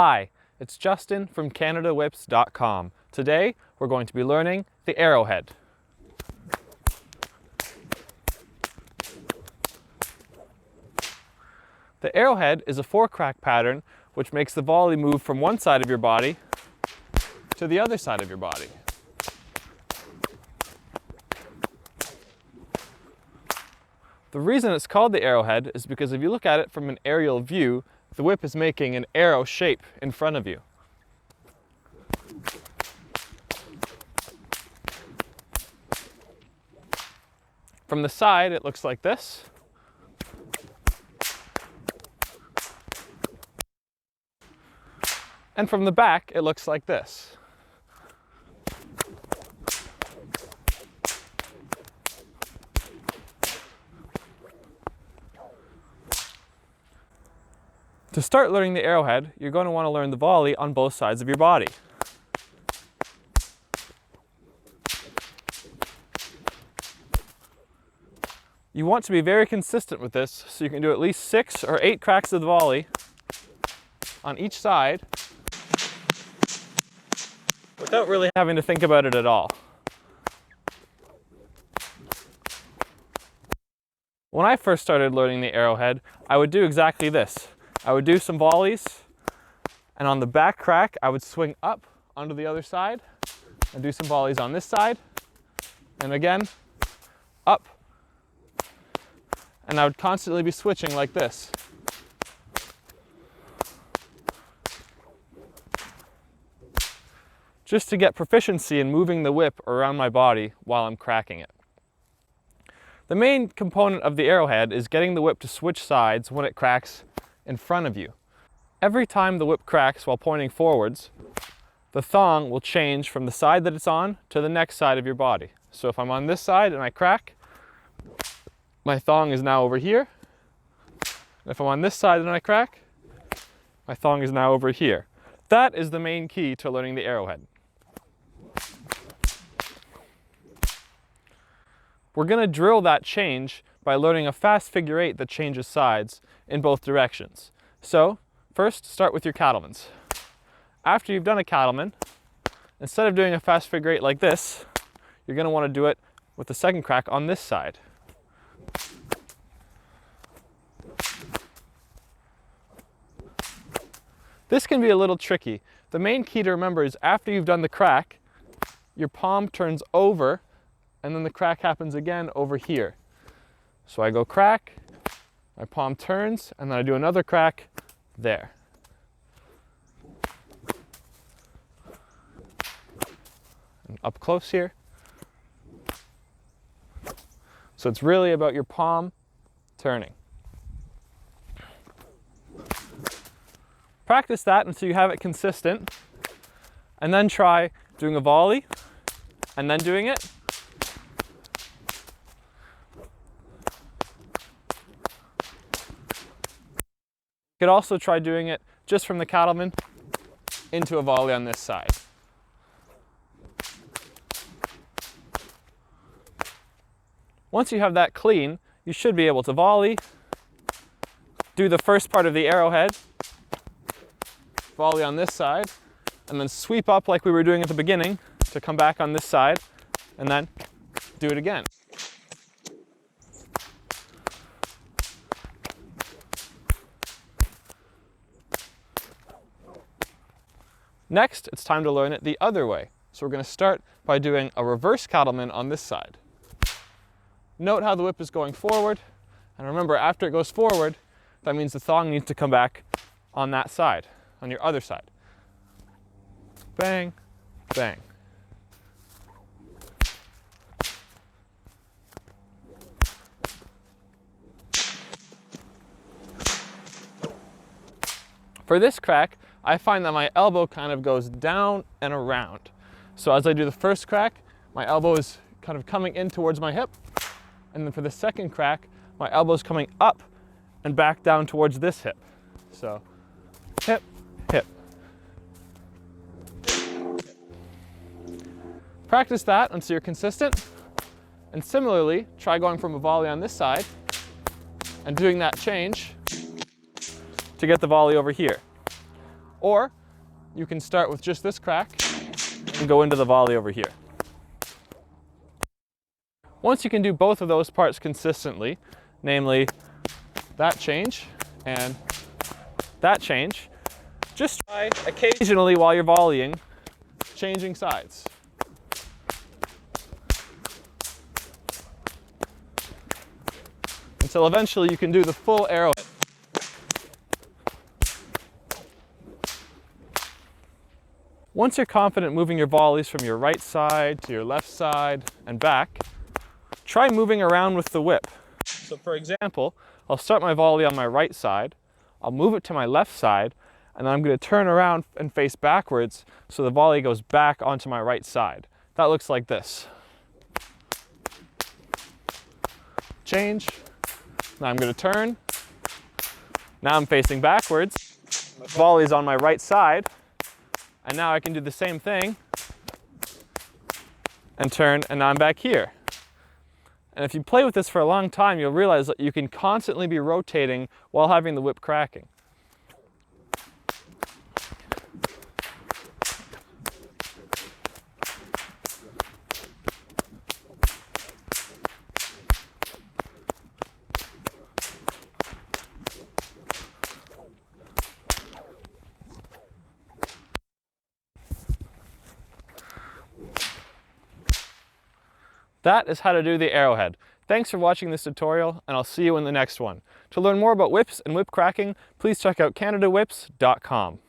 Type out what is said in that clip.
Hi, it's Justin from CanadaWhips.com. Today we're going to be learning the Arrowhead. The Arrowhead is a 4-crack pattern which makes the volley move from one side of your body to the other side of your body. The reason it's called the Arrowhead is because if you look at it from an aerial view, the whip is making an arrow shape in front of you. From the side, it looks like this. And from the back, it looks like this. To start learning the Arrowhead, you're going to want to learn the volley on both sides of your body. You want to be very consistent with this, so you can do at least 6 or 8 cracks of the volley on each side without really having to think about it at all. When I first started learning the Arrowhead, I would do exactly this. I would do some volleys, and on the back crack, I would swing up onto the other side and do some volleys on this side, and again, up. And I would constantly be switching like this. Just to get proficiency in moving the whip around my body while I'm cracking it. The main component of the Arrowhead is getting the whip to switch sides when it cracks in front of you. Every time the whip cracks while pointing forwards, the thong will change from the side that it's on to the next side of your body. So if I'm on this side and I crack, my thong is now over here. If I'm on this side and I crack, my thong is now over here. That is the main key to learning the Arrowhead. We're going to drill that change by learning a fast figure 8 that changes sides in both directions. So, first start with your Cattlemans. After you've done a Cattleman, instead of doing a fast figure 8 like this, you're going to want to do it with the second crack on this side. This can be a little tricky. The main key to remember is after you've done the crack, your palm turns over and then the crack happens again over here. So I go crack, my palm turns, and then I do another crack there. And up close here. So it's really about your palm turning. Practice that until you have it consistent, and then try doing a volley, and then doing it. You could also try doing it just from the Cattleman into a volley on this side. Once you have that clean, you should be able to volley, do the first part of the Arrowhead, volley on this side, and then sweep up like we were doing at the beginning to come back on this side, and then do it again. Next, it's time to learn it the other way. So we're going to start by doing a reverse Cattleman on this side. Note how the whip is going forward, and remember after it goes forward, that means the thong needs to come back on that side, on your other side. Bang, bang. For this crack, I find that my elbow kind of goes down and around. So as I do the first crack, my elbow is kind of coming in towards my hip. And then for the second crack, my elbow is coming up and back down towards this hip. So hip, hip. Practice that until you're consistent. And similarly, try going from a volley on this side and doing that change to get the volley over here. Or you can start with just this crack and go into the volley over here. Once you can do both of those parts consistently, namely that change and that change, just try occasionally while you're volleying, changing sides. Until eventually you can do the full arrowhead. Once you're confident moving your volleys from your right side to your left side and back, try moving around with the whip. So for example, I'll start my volley on my right side, I'll move it to my left side, and then I'm going to turn around and face backwards so the volley goes back onto my right side. That looks like this. Change. Now I'm going to turn. Now I'm facing backwards. My volley's on my right side. And now I can do the same thing and turn, and now I'm back here. And if you play with this for a long time, you'll realize that you can constantly be rotating while having the whip cracking. That is how to do the arrowhead. Thanks for watching this tutorial, and I'll see you in the next one. To learn more about whips and whip cracking, please check out CanadaWhips.com.